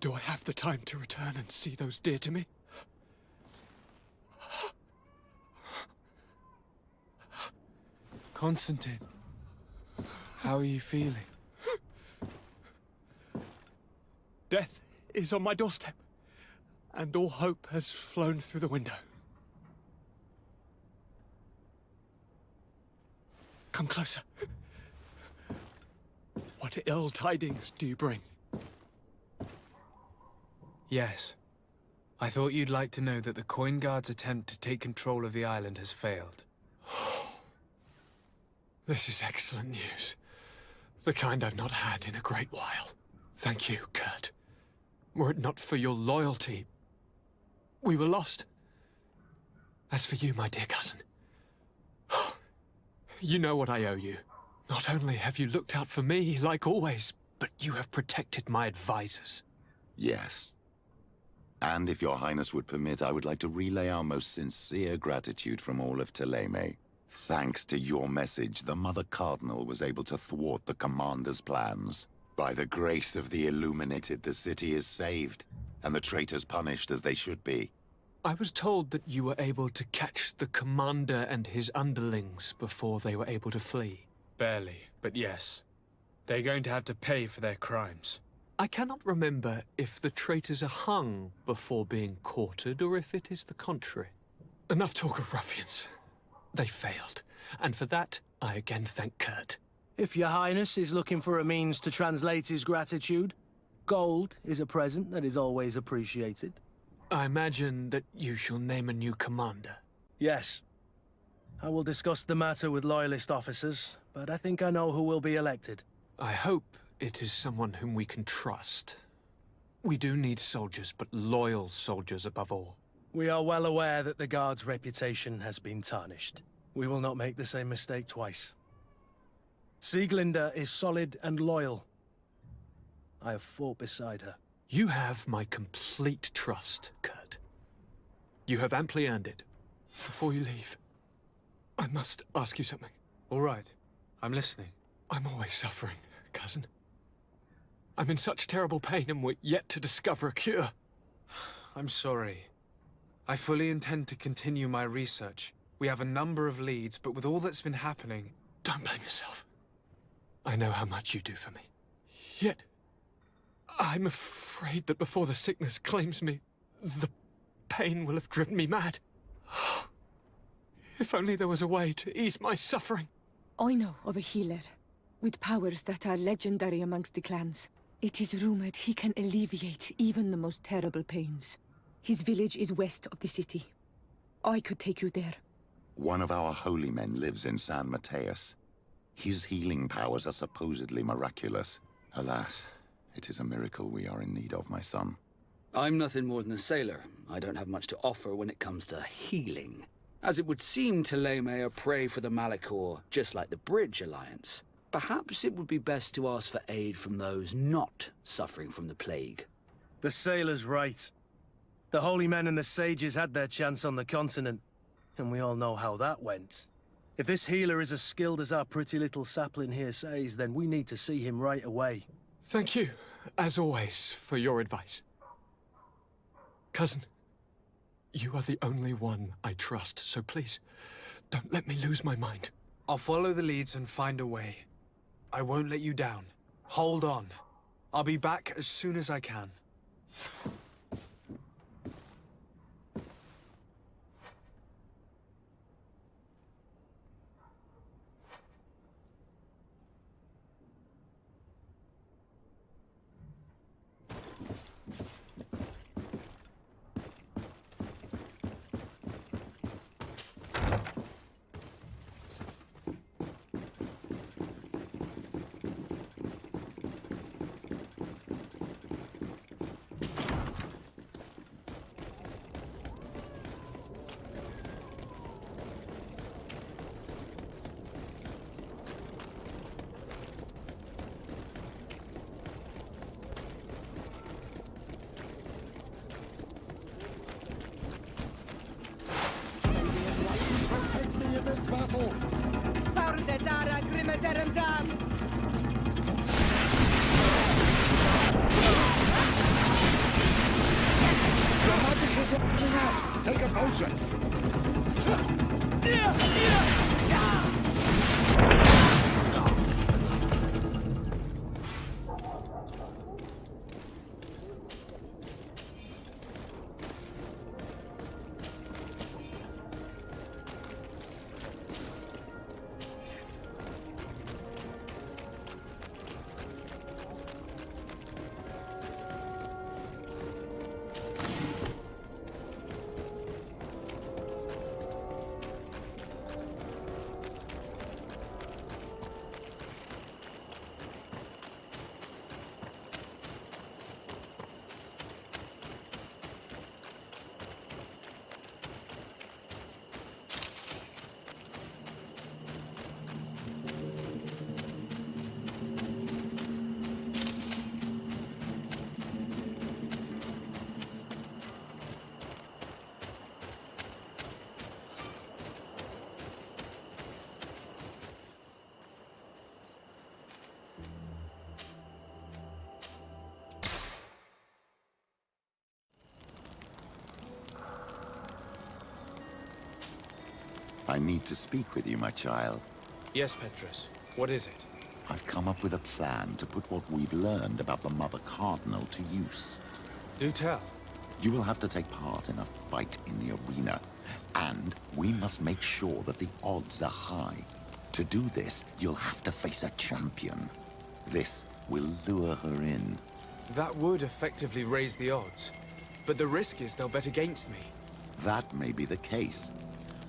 Do I have the time to return and see those dear to me? Constantine, how are you feeling? Death is on my doorstep, and all hope has flown through the window. Come closer. What ill tidings do you bring? Yes. I thought you'd like to know that the Coin Guard's attempt to take control of the island has failed. This is excellent news. The kind I've not had in a great while. Thank you, Kurt. Were it not for your loyalty, we were lost. As for you, my dear cousin, you know what I owe you. Not only have you looked out for me, like always, but you have protected my advisors. Yes. And if your highness would permit, I would like to relay our most sincere gratitude from all of Thélème. Thanks to your message, the Mother Cardinal was able to thwart the Commander's plans. By the grace of the Illuminated, the city is saved, and the traitors punished as they should be. I was told that you were able to catch the Commander and his underlings before they were able to flee. Barely, but yes. They're going to have to pay for their crimes. I cannot remember if the traitors are hung before being quartered, or if it is the contrary. Enough talk of ruffians. They failed, and for that, I again thank Kurt. If your highness is looking for a means to translate his gratitude, gold is a present that is always appreciated. I imagine that you shall name a new commander. Yes. I will discuss the matter with loyalist officers, but I think I know who will be elected. I hope it is someone whom we can trust. We do need soldiers, but loyal soldiers above all. We are well aware that the Guard's reputation has been tarnished. We will not make the same mistake twice. Sieglinde is solid and loyal. I have fought beside her. You have my complete trust, Kurt. You have amply earned it. Before you leave, I must ask you something. All right. I'm listening. I'm always suffering, cousin. I'm in such terrible pain and we're yet to discover a cure. I'm sorry. I fully intend to continue my research. We have a number of leads, but with all that's been happening... Don't blame yourself. I know how much you do for me. Yet, I'm afraid that before the sickness claims me, the pain will have driven me mad. If only there was a way to ease my suffering. I know of a healer, with powers that are legendary amongst the clans. It is rumored he can alleviate even the most terrible pains. His village is west of the city. I could take you there. One of our holy men lives in San Mateus. His healing powers are supposedly miraculous. Alas, it is a miracle we are in need of, my son. I'm nothing more than a sailor. I don't have much to offer when it comes to healing. As it would seem Thélème are prey for the Malichor, just like the Bridge Alliance. Perhaps it would be best to ask for aid from those not suffering from the plague. The sailor's right. The holy men and the sages had their chance on the continent, and we all know how that went. If this healer is as skilled as our pretty little sapling here says, then we need to see him right away. Thank you, as always, for your advice. Cousin, you are the only one I trust, so please, don't let me lose my mind. I'll follow the leads and find a way. I won't let you down. Hold on. I'll be back as soon as I can. Motion! I need to speak with you, my child. Yes, Petrus. What is it? I've come up with a plan to put what we've learned about the Mother Cardinal to use. Do tell. You will have to take part in a fight in the arena, and we must make sure that the odds are high. To do this, you'll have to face a champion. This will lure her in. That would effectively raise the odds. But the risk is they'll bet against me. That may be the case,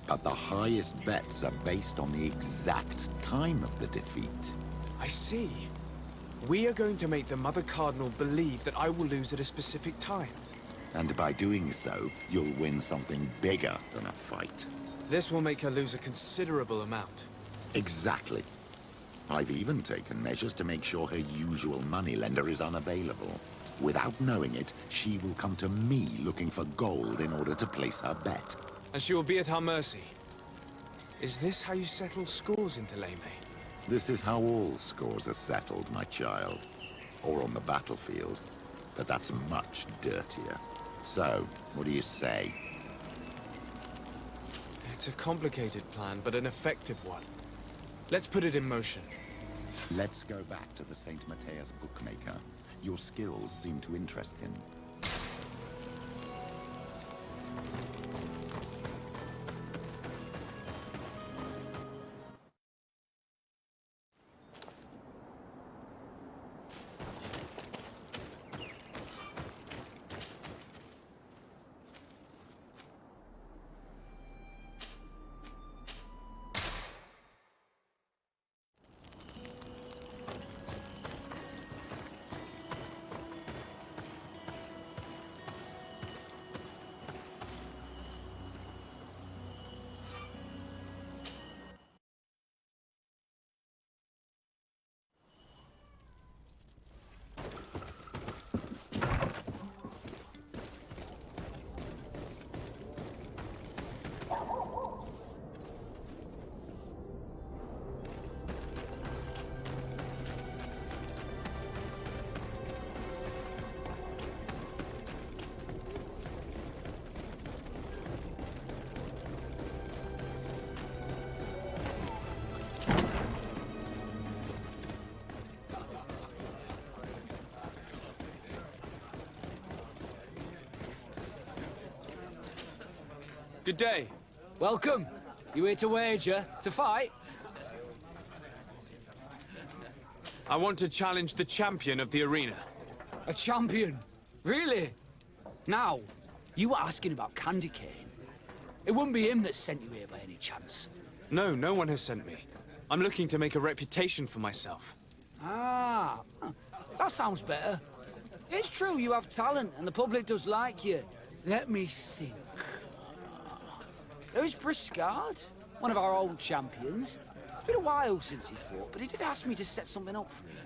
but the highest bets are based on the exact time of the defeat. I see. We are going to make the Mother Cardinal believe that I will lose at a specific time. And by doing so, you'll win something bigger than a fight. This will make her lose a considerable amount. Exactly. I've even taken measures to make sure her usual moneylender is unavailable. Without knowing it, she will come to me looking for gold in order to place her bet. And she will be at our mercy. Is this how you settle scores in Thélème? This is how all scores are settled, my child. Or on the battlefield. But that's much dirtier. So, what do you say? It's a complicated plan, but an effective one. Let's put it in motion. Let's go back to the St. Matthias bookmaker. Your skills seem to interest him. Good day. Welcome. You here to wager? To fight? I want to challenge the champion of the arena. A champion? Really? Now, you were asking about Candy Cane. It wouldn't be him that sent you here by any chance. No, no one has sent me. I'm looking to make a reputation for myself. Ah, that sounds better. It's true, you have talent, and the public does like you. Let me think. There is Briscard, one of our old champions. It's been a while since he fought, but he did ask me to set something up for him.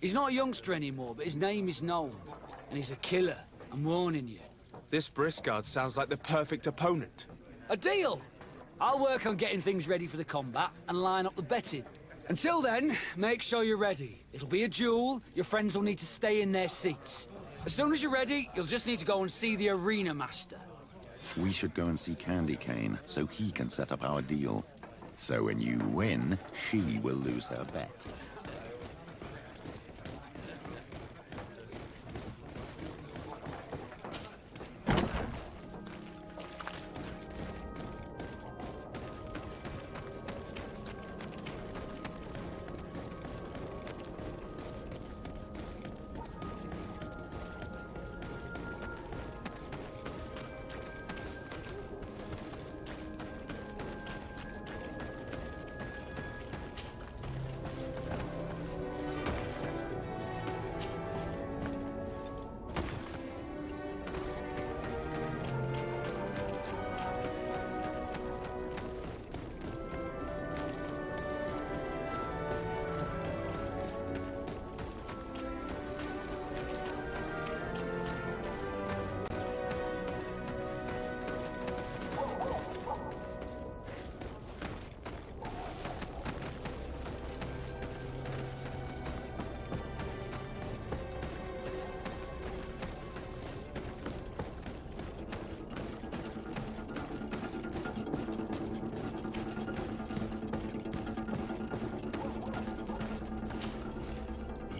He's not a youngster anymore, but his name is known. And he's a killer, I'm warning you. This Briscard sounds like the perfect opponent. A deal! I'll work on getting things ready for the combat and line up the betting. Until then, make sure you're ready. It'll be a duel, your friends will need to stay in their seats. As soon as you're ready, you'll just need to go and see the arena master. We should go and see Candy Cane so he can set up our deal. So when you win, she will lose her bet.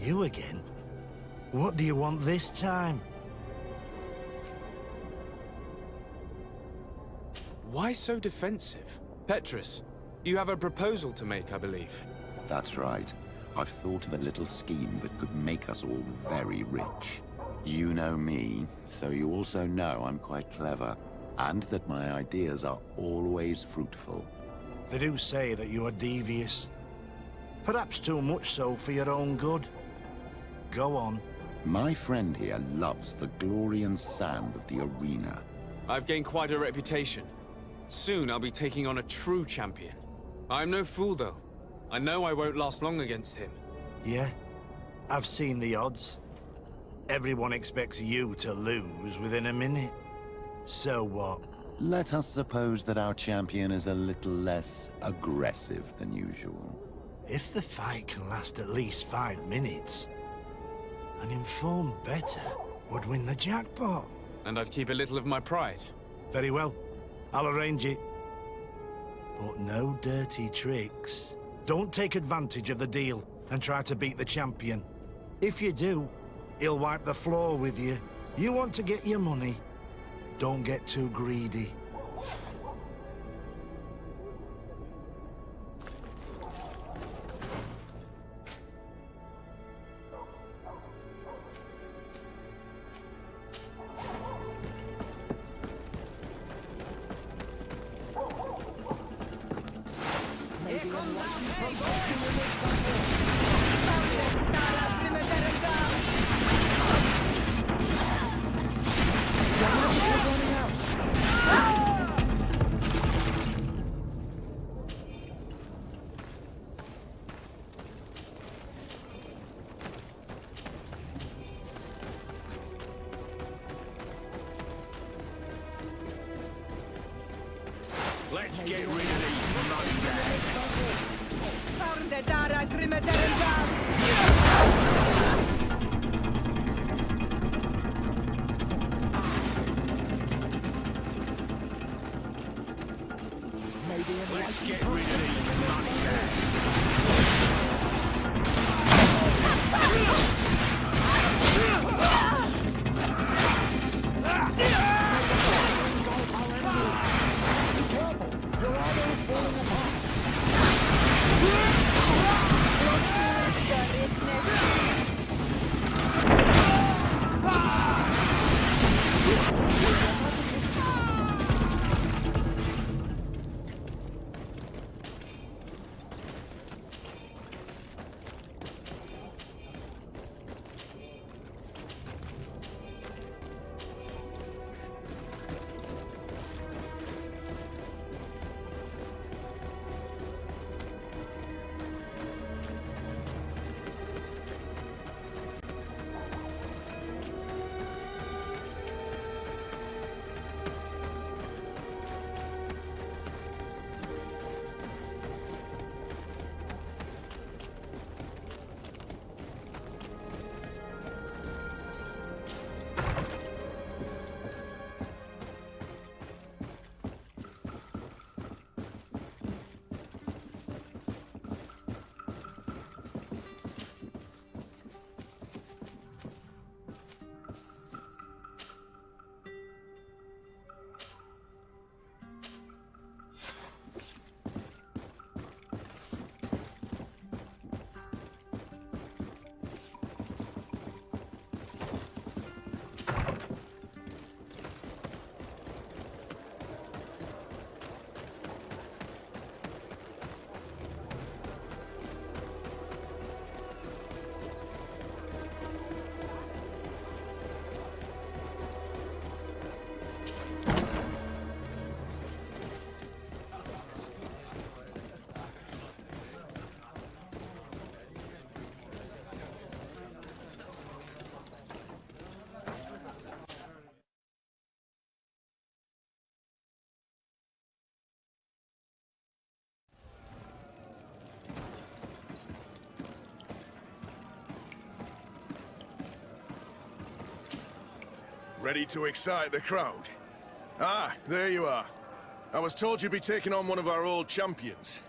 You again? What do you want this time? Why so defensive? Petrus, you have a proposal to make, I believe. That's right. I've thought of a little scheme that could make us all very rich. You know me, so you also know I'm quite clever, and that my ideas are always fruitful. They do say that you are devious. Perhaps too much so for your own good. Go on. My friend here loves the glory and sand of the arena. I've gained quite a reputation. Soon I'll be taking on a true champion. I'm no fool, though. I know I won't last long against him. Yeah? I've seen the odds. Everyone expects you to lose within a minute. So what? Let us suppose that our champion is a little less aggressive than usual. If the fight can last at least 5 minutes, an informed bettor would win the jackpot. And I'd keep a little of my pride. Very well. I'll arrange it. But no dirty tricks. Don't take advantage of the deal and try to beat the champion. If you do, he'll wipe the floor with you. You want to get your money. Don't get too greedy. Let's get rid of these money bags. Let's get rid of these money bags. Ready to excite the crowd? Ah, there you are. I was told you'd be taking on one of our old champions.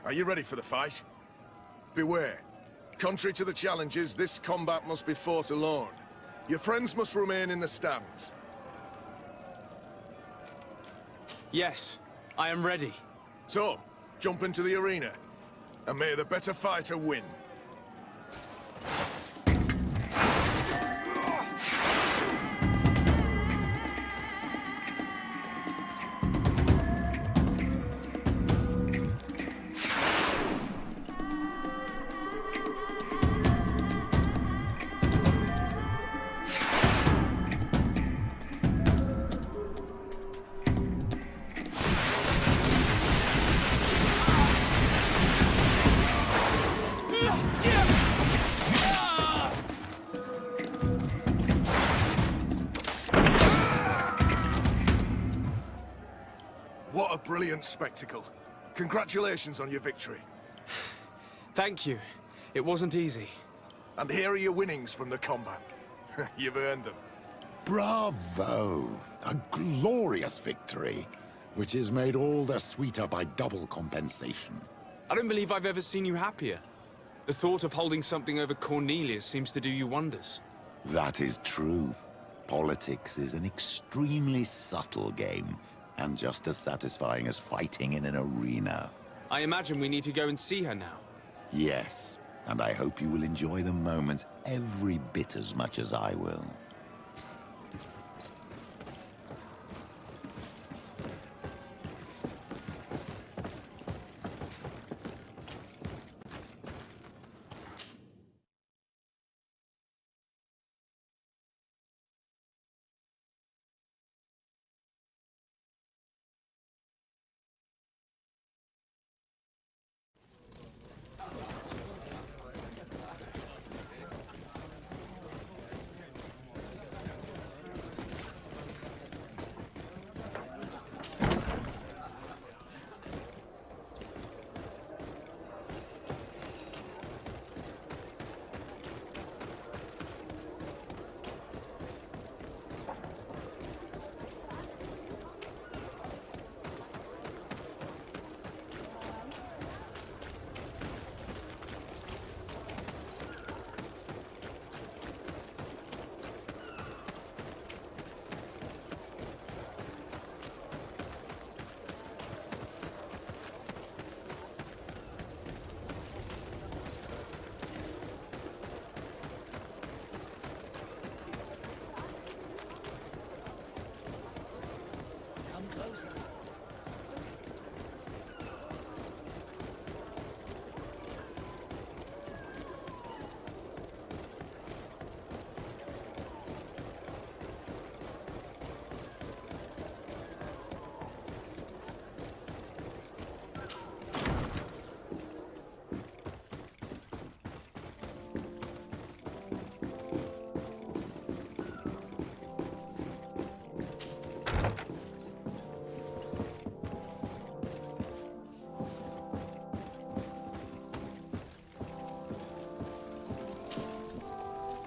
Are you ready for the fight? Beware. Contrary to the challenges, this combat must be fought alone. Your friends must remain in the stands. Yes, I am ready. So, jump into the arena, and may the better fighter win. What a brilliant spectacle. Congratulations on your victory. Thank you. It wasn't easy. And here are your winnings from the combat. You've earned them. Bravo! A glorious victory, which is made all the sweeter by double compensation. I don't believe I've ever seen you happier. The thought of holding something over Cornelius seems to do you wonders. That is true. Politics is an extremely subtle game, and just as satisfying as fighting in an arena. I imagine we need to go and see her now. Yes, and I hope you will enjoy the moment every bit as much as I will.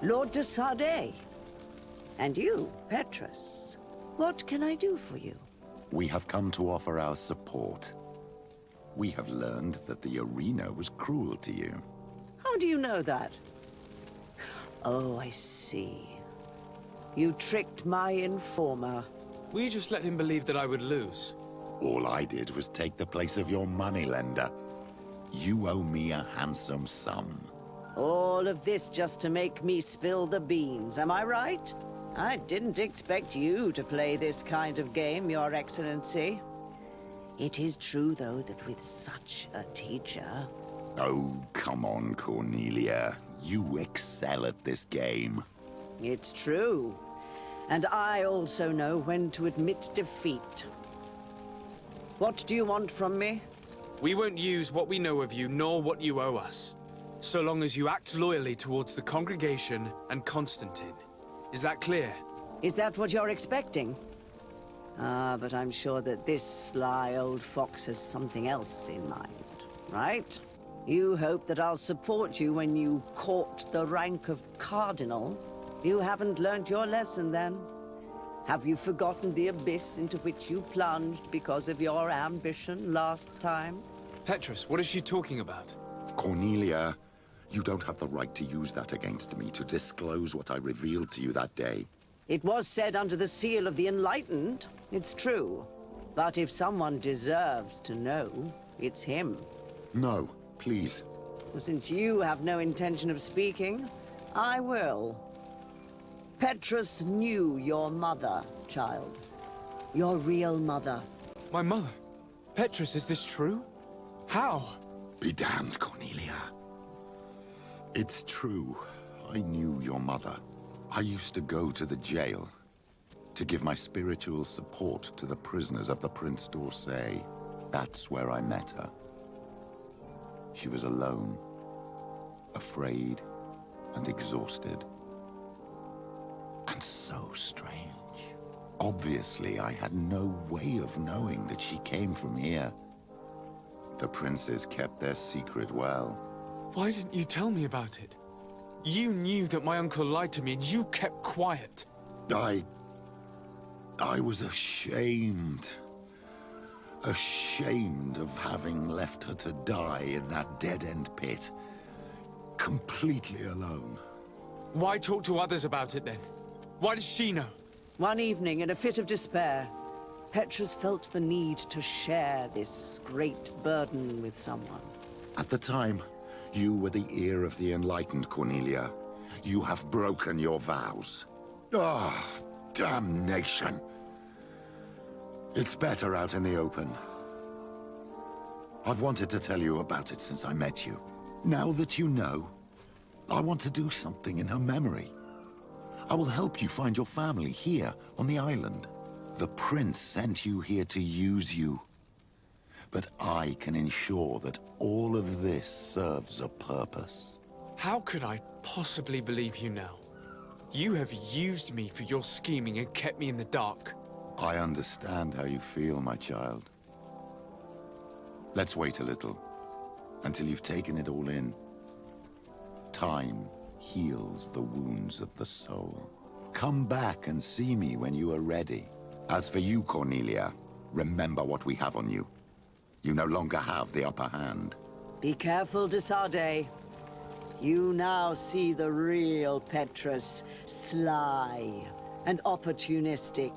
Lord de Sardet. And you, Petrus. What can I do for you? We have come to offer our support. We have learned that the arena was cruel to you. How do you know that? Oh, I see. You tricked my informer. We just let him believe that I would lose. All I did was take the place of your moneylender. You owe me a handsome sum. All of this just to make me spill the beans, am I right? I didn't expect you to play this kind of game, Your Excellency. It is true, though, that with such a teacher... Oh, come on, Cornelia. You excel at this game. It's true. And I also know when to admit defeat. What do you want from me? We won't use what we know of you, nor what you owe us. So long as you act loyally towards the congregation and Constantine. Is that clear? Is that what you're expecting? Ah, but I'm sure that this sly old fox has something else in mind, right? You hope that I'll support you when you court the rank of cardinal. You haven't learnt your lesson, then. Have you forgotten the abyss into which you plunged because of your ambition last time? Petrus, what is she talking about? Cornelia, you don't have the right to use that against me, to disclose what I revealed to you that day. It was said under the seal of the Enlightened. It's true. But if someone deserves to know, it's him. No, please. Since you have no intention of speaking, I will. Petrus knew your mother, child. Your real mother. My mother? Petrus, is this true? How? Be damned, Cornelia. It's true. I knew your mother. I used to go to the jail to give my spiritual support to the prisoners of the Prince d'Orsay. That's where I met her. She was alone, afraid, and exhausted. And so strange. Obviously, I had no way of knowing that she came from here. The princes kept their secret well. Why didn't you tell me about it? You knew that my uncle lied to me and you kept quiet. I was ashamed. Ashamed of having left her to die in that dead-end pit. Completely alone. Why talk to others about it then? Why does she know? One evening, in a fit of despair, Petrus felt the need to share this great burden with someone. At the time, you were the ear of the enlightened, Cornelia. You have broken your vows. Ah, damnation. It's better out in the open. I've wanted to tell you about it since I met you. Now that you know, I want to do something in her memory. I will help you find your family here on the island. The prince sent you here to use you. But I can ensure that all of this serves a purpose. How could I possibly believe you now? You have used me for your scheming and kept me in the dark. I understand how you feel, my child. Let's wait a little, until you've taken it all in. Time heals the wounds of the soul. Come back and see me when you are ready. As for you, Cornelia, remember what we have on you. You no longer have the upper hand. Be careful, de Sade. You now see the real Petrus, sly and opportunistic.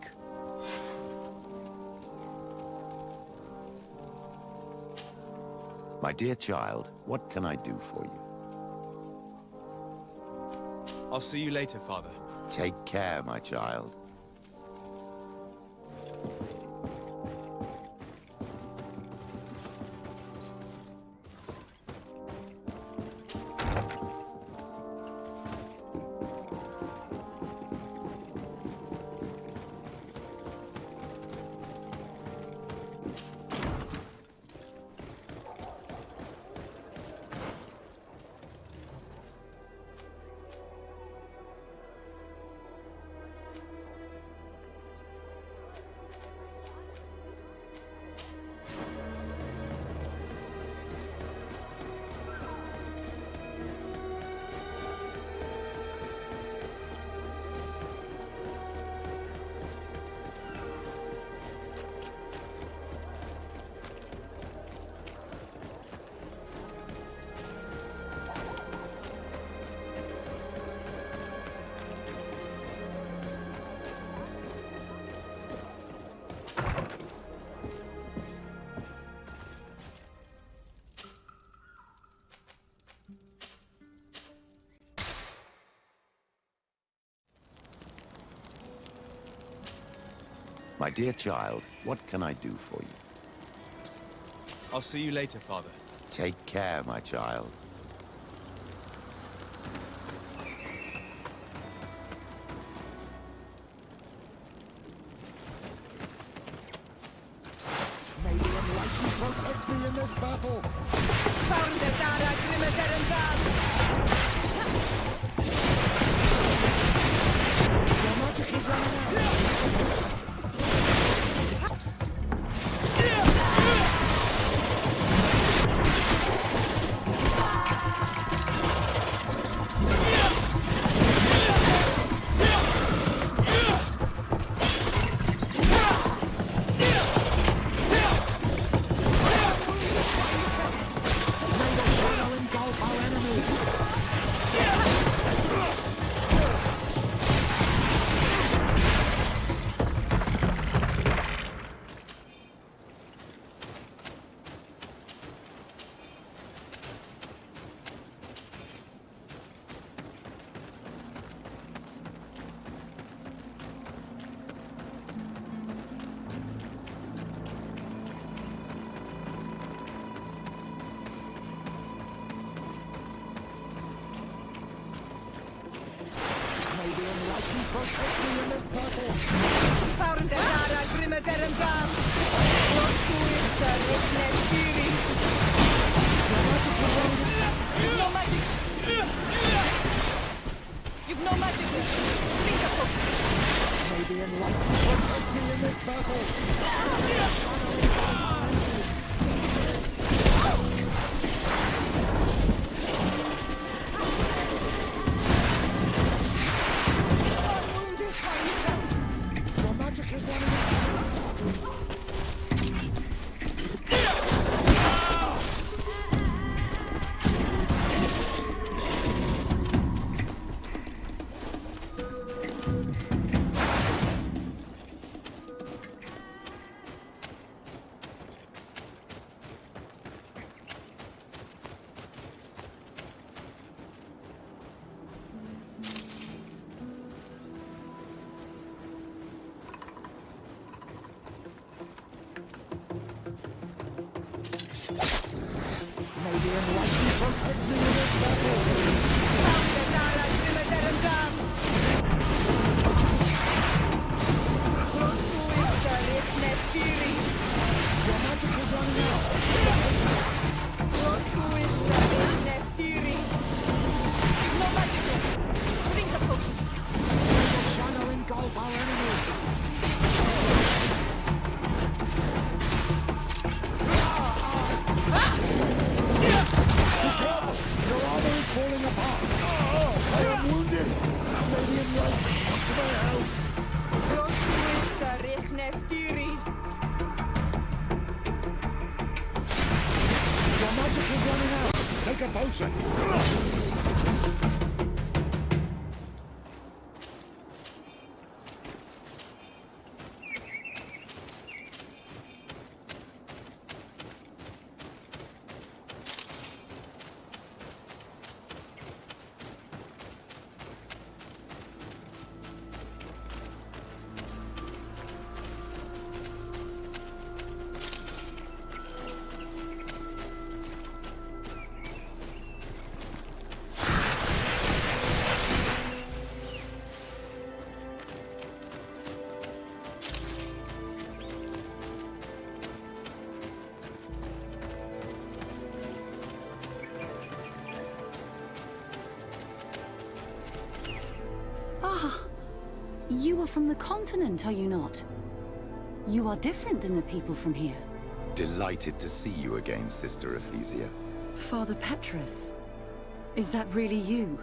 My dear child, what can I do for you? I'll see you later, Father. Take care, my child. My dear child, what can I do for you? I'll see you later, Father. Take care, my child. May the enlightened protect me in this battle! Your magic is running out! Protect me in this battle! Your magic is running out! May the enlightened protect me in this battle! Your magic is running out! There's a shadow engulf our enemies! Your armor is falling apart! I am wounded! May the enlightened come to my help! Your magic is running out! Take a potion! You are from the continent, are you not? You are different than the people from here. Delighted to see you again, Sister Ephesia. Father Petrus, is that really you?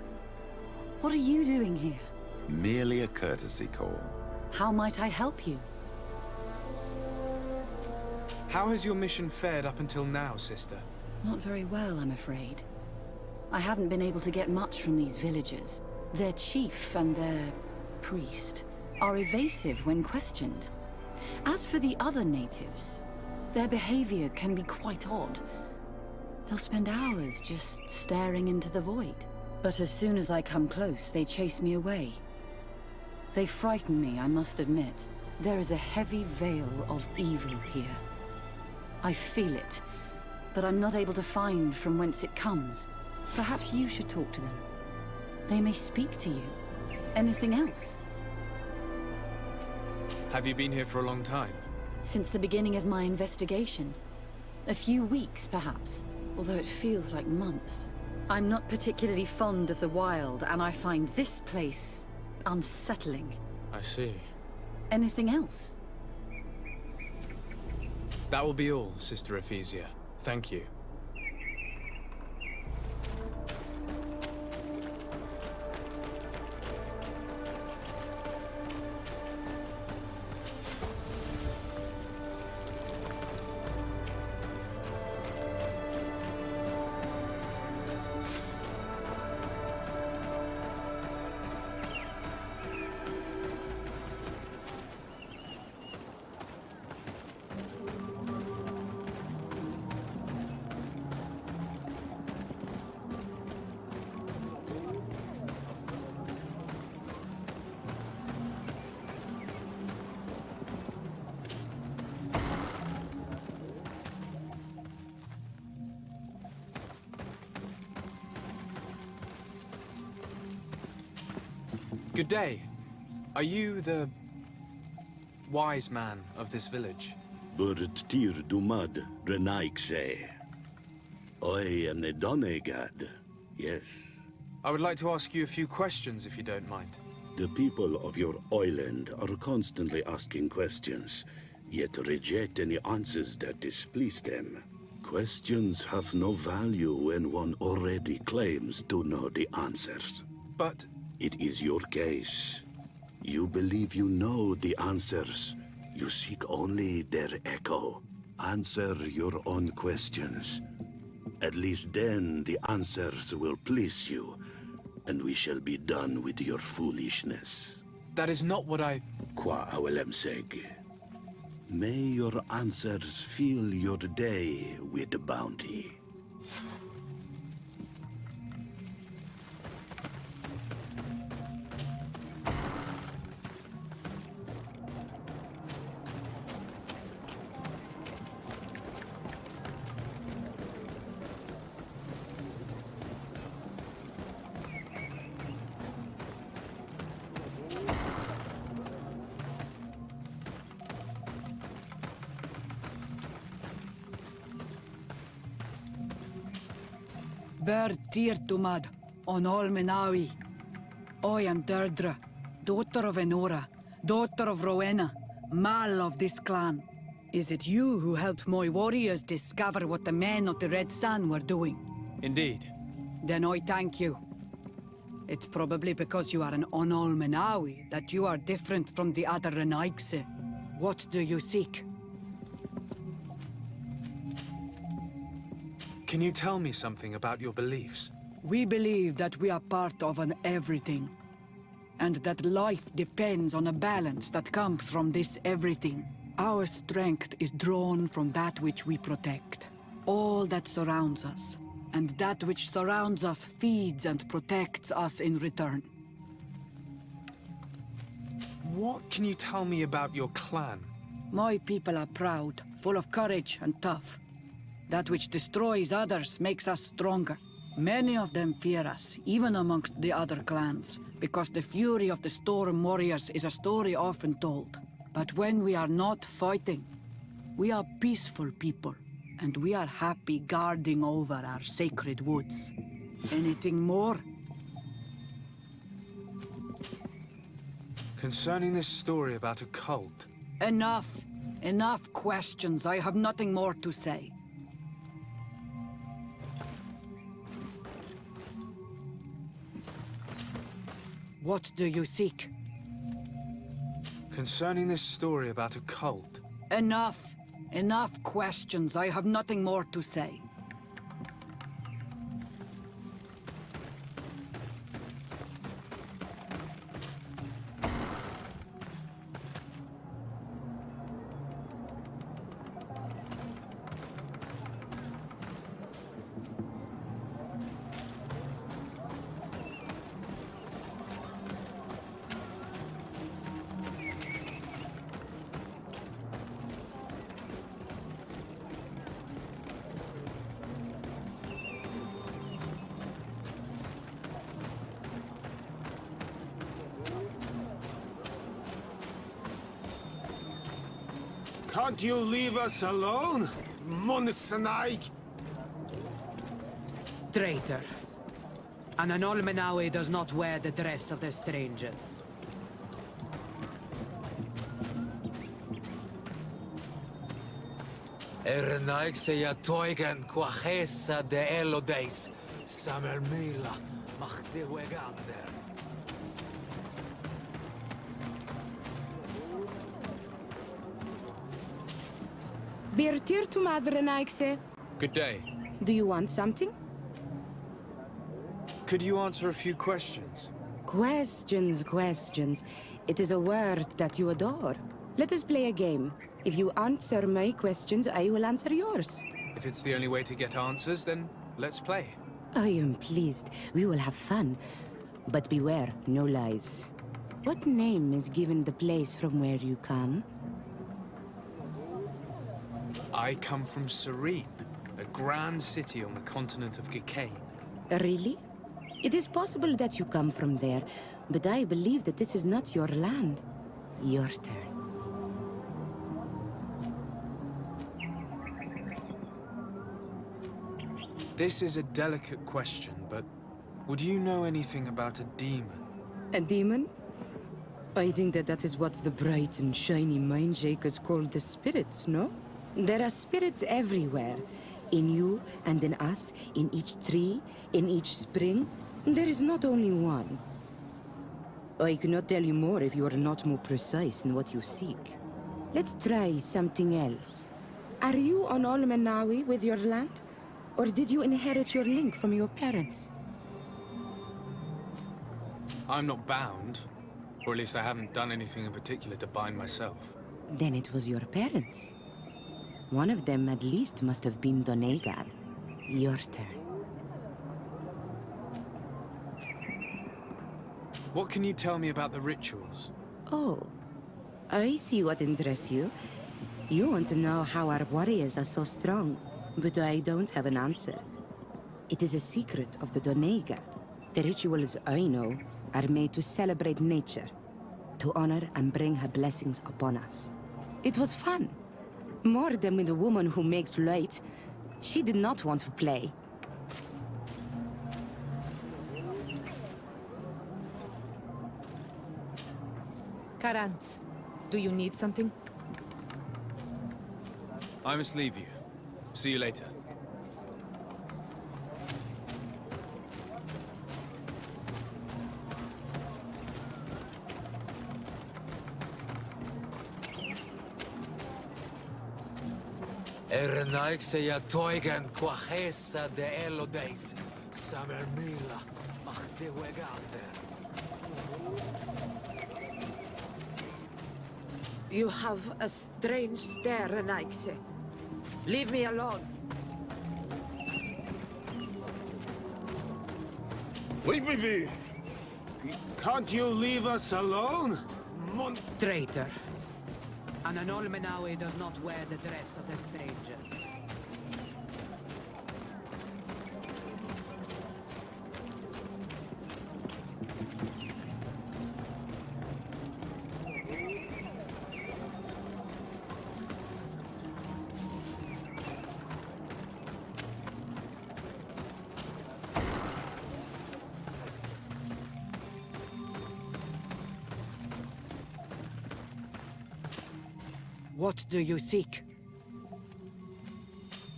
What are you doing here? Merely a courtesy call. How might I help you? How has your mission fared up until now, sister? Not very well, I'm afraid. I haven't been able to get much from these villagers. Their chief and their priest are evasive when questioned. As for the other natives, their behavior can be quite odd. They'll spend hours just staring into the void. But as soon as I come close, they chase me away. They frighten me, I must admit. There is a heavy veil of evil here. I feel it, but I'm not able to find from whence it comes. Perhaps you should talk to them. They may speak to you. Anything else? Have you been here for a long time? Since the beginning of my investigation. A few weeks, perhaps, although it feels like months. I'm not particularly fond of the wild, and I find this place unsettling. I see. Anything else? That will be all, Sister Ephesia. Thank you. Good day. Are you the wise man of this village? Tir dumad renaikse. I am the Donegad. Yes. I would like to ask you a few questions, if you don't mind. The people of your island are constantly asking questions, yet reject any answers that displease them. Questions have no value when one already claims to know the answers. But It is your case. You believe you know the answers. You seek only their echo. Answer your own questions. At least then the answers will please you, and we shall be done with your foolishness. that is not what I... Qua awelemseg. May your answers fill your day with bounty. Ber Tirtumad, on all Menawi. I am Deirdre, daughter of Enora, daughter of Rowena, Mal of this clan. Is it you who helped my warriors discover what the men of the Red Sun were doing? Indeed. Then I thank you. It's probably because you are an Onol Menawi that you are different from the other Renaigse. What do you seek? Can you tell me something about your beliefs? We believe that we are part of an everything, and that life depends on a balance that comes from this everything. Our strength is drawn from that which we protect, all that surrounds us, and that which surrounds us feeds and protects us in return. What can you tell me about your clan? My people are proud, full of courage and tough. That which destroys others makes us stronger. Many of them fear us, even amongst the other clans, because the fury of the Storm Warriors is a story often told. But when we are not fighting, we are peaceful people, and we are happy guarding over our sacred woods. Anything more? Concerning this story about a cult, Enough. Enough questions. I have nothing more to say. What do you seek? concerning this story about a cult, Enough. Enough questions. I have nothing more to say. Can't you leave us alone, Munsanaig? Traitor. An Anolmenawi does not wear the dress of the strangers. Ernaigse ya toigen quachesa de elodeis, samer mila, mach de wegander. Birtir to Madre Naikse. Good day. Do you want something? Could you answer a few questions? Questions. It is a word that you adore. Let us play a game. If you answer my questions, I will answer yours. If it's the only way to get answers, then let's play. I am pleased. We will have fun. But beware, no lies. What name is given the place from where you come? I come from Serene, a grand city on the continent of Gicane. Really? It is possible that you come from there, but I believe that this is not your land. Your turn. This is a delicate question, but would you know anything about a demon? A demon? I think that is what the bright and shiny mind shakers call the spirits, no? There are spirits everywhere. In you and in us, in each tree, in each spring. There is not only one. I cannot tell you more if you are not more precise in what you seek. Let's try something else. Are you on Olmenawi with your land? Or did you inherit your link from your parents? I'm not bound. Or at least I haven't done anything in particular to bind myself. Then it was your parents. One of them at least must have been Doneigad. Your turn. What can you tell me about the rituals? Oh, I see what interests you. You want to know how our warriors are so strong, but I don't have an answer. It is a secret of the Doneigad. The rituals I know are made to celebrate nature, to honor and bring her blessings upon us. It was fun. More than with a woman who makes light. She did not want to play. Karans, do you need something? I must leave you. See you later. Ernaixeia toigen quachesa de elodeis, samer mila, machde wegander. You have a strange stare, Renaix. Leave me alone. Leave me be! Can't you leave us alone? Traitor. An Olmenawi does not wear the dress of the strangers. What do you seek?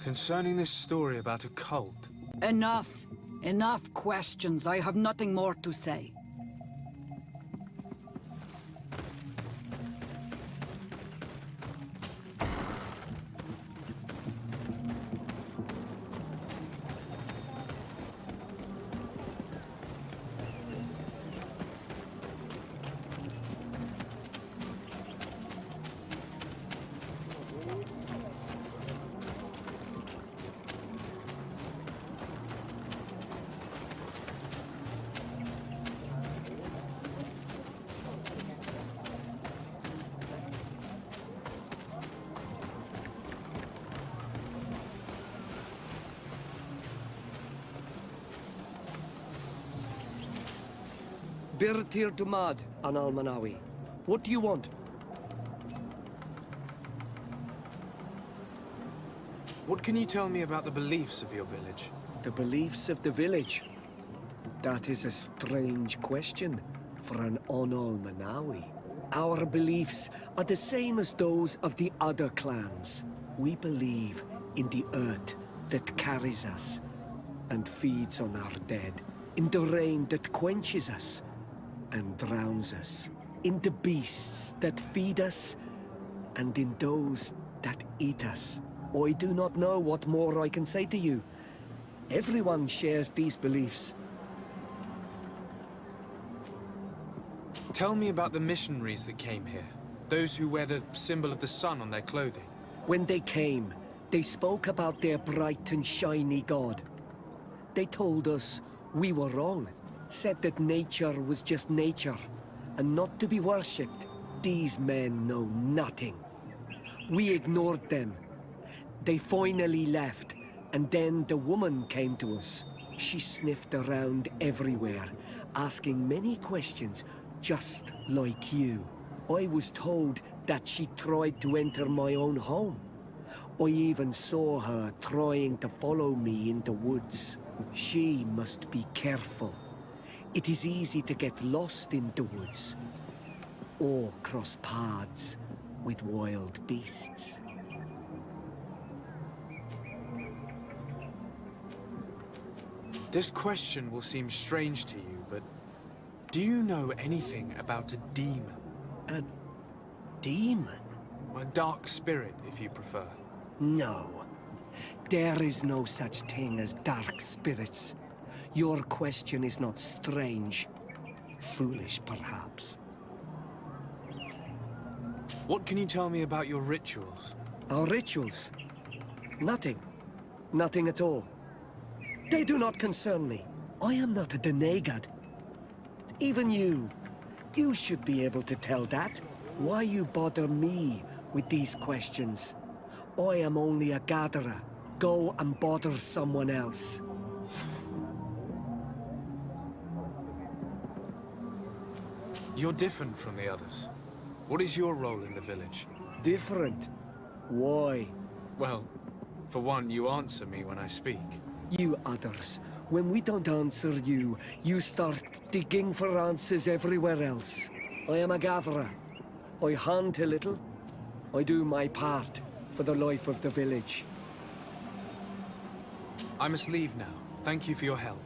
Concerning this story about a cult. Enough! Enough questions. I have nothing more to say. Birtir Dumad, an Almanawi. What do you want? What can you tell me about the beliefs of your village? The beliefs of the village? That is a strange question for an Onalmanawi. Our beliefs are the same as those of the other clans. We believe in the earth that carries us and feeds on our dead, in the rain that quenches us and drowns us, in the beasts that feed us, and in those that eat us. I do not know what more I can say to you. Everyone shares these beliefs. Tell me about the missionaries that came here. Those who wear the symbol of the sun on their clothing. When they came, they spoke about their bright and shiny god. They told us we were wrong, said that nature was just nature, and not to be worshipped. These men know nothing. We ignored them. They finally left, and then the woman came to us. She sniffed around everywhere, asking many questions, just like you. I was told that she tried to enter my own home. I even saw her trying to follow me in the woods. She must be careful. It is easy to get lost in the woods. or cross paths with wild beasts. This question will seem strange to you, but do you know anything about a demon? A demon? A dark spirit, if you prefer. No. There is no such thing as dark spirits. Your question is not strange. Foolish, perhaps. What can you tell me about your rituals? Our rituals? Nothing. Nothing at all. They do not concern me. I am not a denegad. Even you. You should be able to tell that. Why you bother me with these questions? I am only a gatherer. Go and bother someone else. You're different from the others. What is your role in the village? Different? Why? Well, for one, you answer me when I speak. You others, when we don't answer you, you start digging for answers everywhere else. I am a gatherer. I hunt a little. I do my part for the life of the village. I must leave now. Thank you for your help.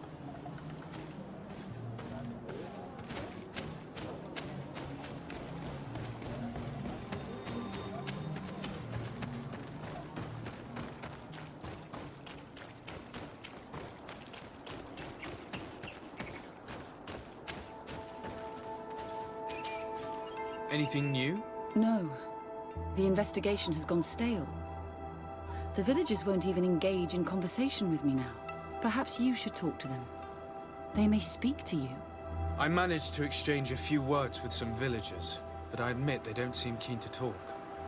Anything new? No. The investigation has gone stale. The villagers won't even engage in conversation with me now. Perhaps you should talk to them. They may speak to you. I managed to exchange a few words with some villagers, but I admit they don't seem keen to talk.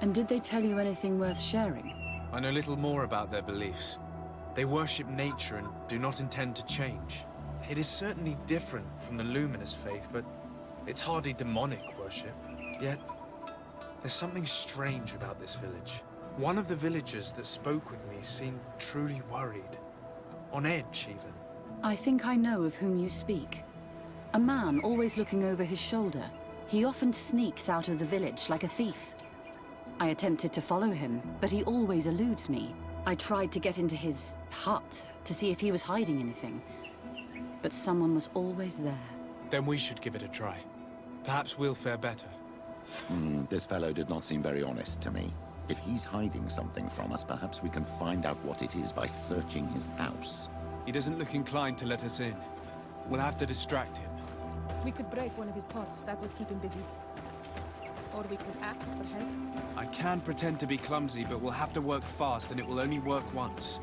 And did they tell you anything worth sharing? I know little more about their beliefs. They worship nature and do not intend to change. It is certainly different from the luminous faith, but it's hardly demonic worship. Yet, there's something strange about this village. One of the villagers that spoke with me seemed truly worried. On edge, even. I think I know of whom you speak. A man always looking over his shoulder. He often sneaks out of the village like a thief. I attempted to follow him, but he always eludes me. I tried to get into his hut to see if he was hiding anything. But someone was always there. Then we should give it a try. Perhaps we'll fare better. This fellow did not seem very honest to me. If he's hiding something from us, perhaps we can find out what it is by searching his house. He doesn't look inclined to let us in. We'll have to distract him. We could break one of his pots. That would keep him busy. Or we could ask for help. I can pretend to be clumsy, but we'll have to work fast, and it will only work once.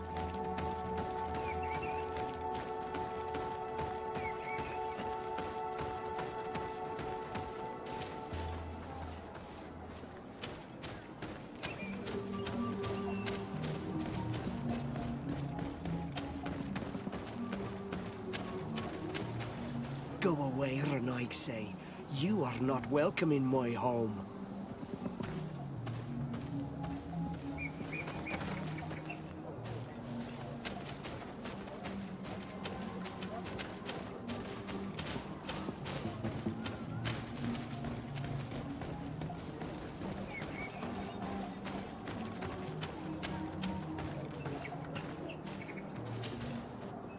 Go away, Renaigse. You are not welcome in my home.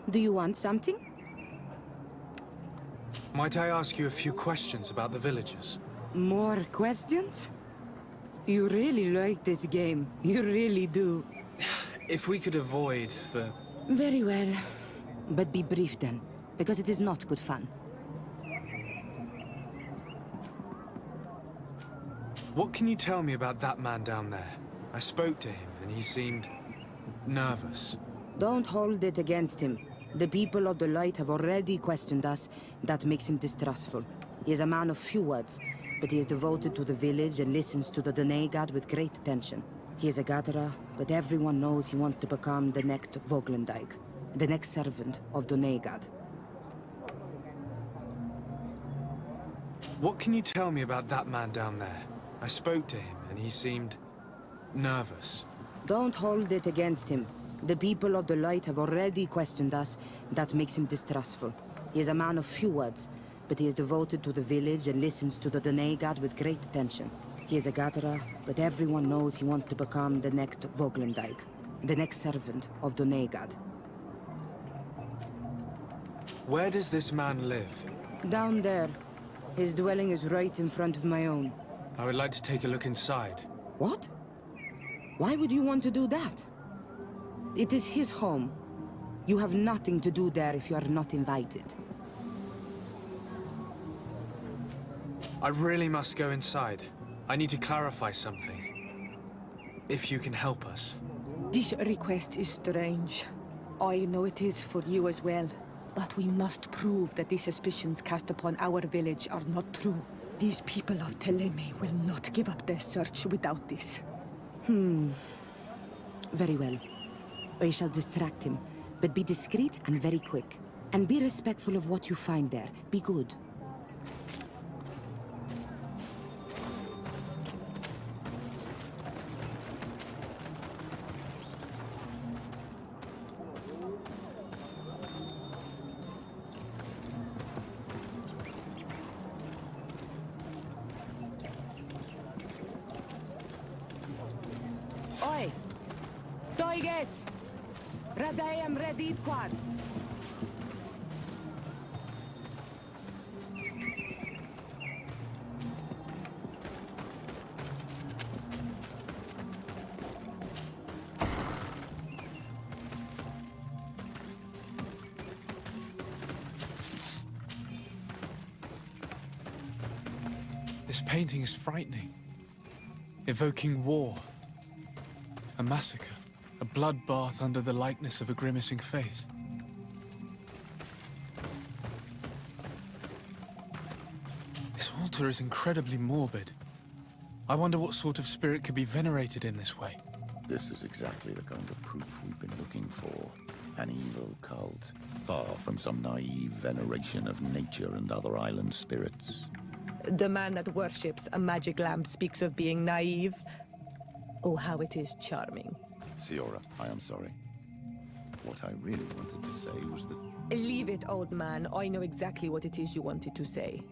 Do you want something? Might I ask you a few questions about the villagers? More questions? You really like this game. You really do. If we could avoid the... Very well. But be brief then, because it is not good fun. What can you tell me about that man down there? I spoke to him, and he seemed... nervous. Don't hold it against him. The people of the light have already questioned us. That makes him distrustful. He is a man of few words, but he is devoted to the village and listens to the Denegad with great attention. He is a gatherer, but everyone knows he wants to become the next Voglendijk, the next servant of Denegad. What can you tell me about that man down there? I spoke to him, and he seemed... nervous. Don't hold it against him. The people of the light have already questioned us. That makes him distrustful. He is a man of few words, but he is devoted to the village and listens to the Dene god with great attention. He is a gatherer, but everyone knows he wants to become the next Voglendijk, the next servant of Dene god. Where does this man live? Down there. His dwelling is right in front of my own. I would like to take a look inside. What? Why would you want to do that? It is his home. You have nothing to do there if you are not invited. I really must go inside. I need to clarify something. If you can help us. This request is strange. I know it is for you as well. But we must prove that the suspicions cast upon our village are not true. These people of Thélème will not give up their search without this. Very well. I shall distract him, but be discreet and very quick. And be respectful of what you find there. Be good. Oi! Toiges! Radayam redit quad! This painting is frightening. Evoking war. A massacre. A bloodbath under the likeness of a grimacing face. This altar is incredibly morbid. I wonder what sort of spirit could be venerated in this way. This is exactly the kind of proof we've been looking for. An evil cult, far from some naive veneration of nature and other island spirits. The man that worships a magic lamp speaks of being naive. Oh, how it is charming. Siora, I am sorry. What I really wanted to say was that... Leave it, old man. I know exactly what it is you wanted to say.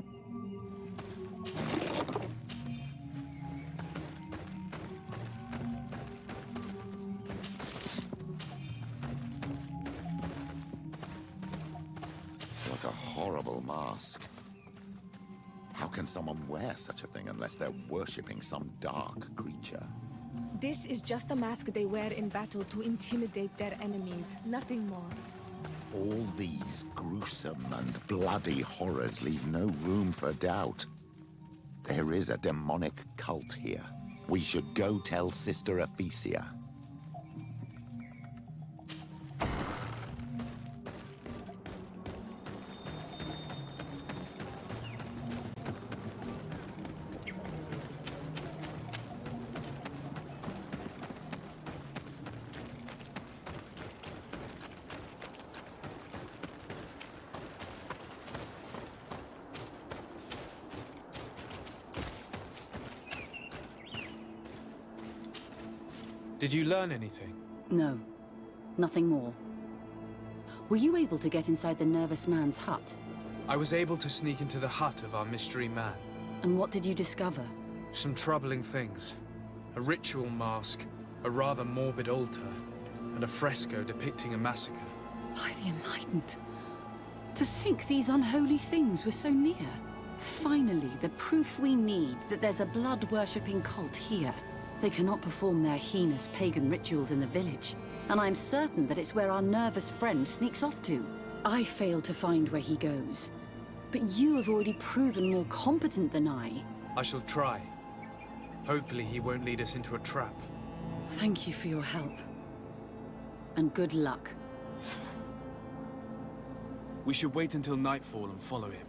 What a horrible mask. How can someone wear such a thing unless they're worshipping some dark creature? This is just a mask they wear in battle to intimidate their enemies, nothing more. All these gruesome and bloody horrors leave no room for doubt. There is a demonic cult here. We should go tell Sister Ephesia. Did you learn anything? No. Nothing more. Were you able to get inside the nervous man's hut? I was able to sneak into the hut of our mystery man. And what did you discover? Some troubling things. A ritual mask, a rather morbid altar, and a fresco depicting a massacre. By the Enlightened. To think these unholy things were so near. Finally, the proof we need that there's a blood-worshipping cult here. They cannot perform their heinous pagan rituals in the village, and I'm certain that it's where our nervous friend sneaks off to. I failed to find where he goes, but you have already proven more competent than I. I shall try. Hopefully he won't lead us into a trap. Thank you for your help. And good luck. We should wait until nightfall and follow him.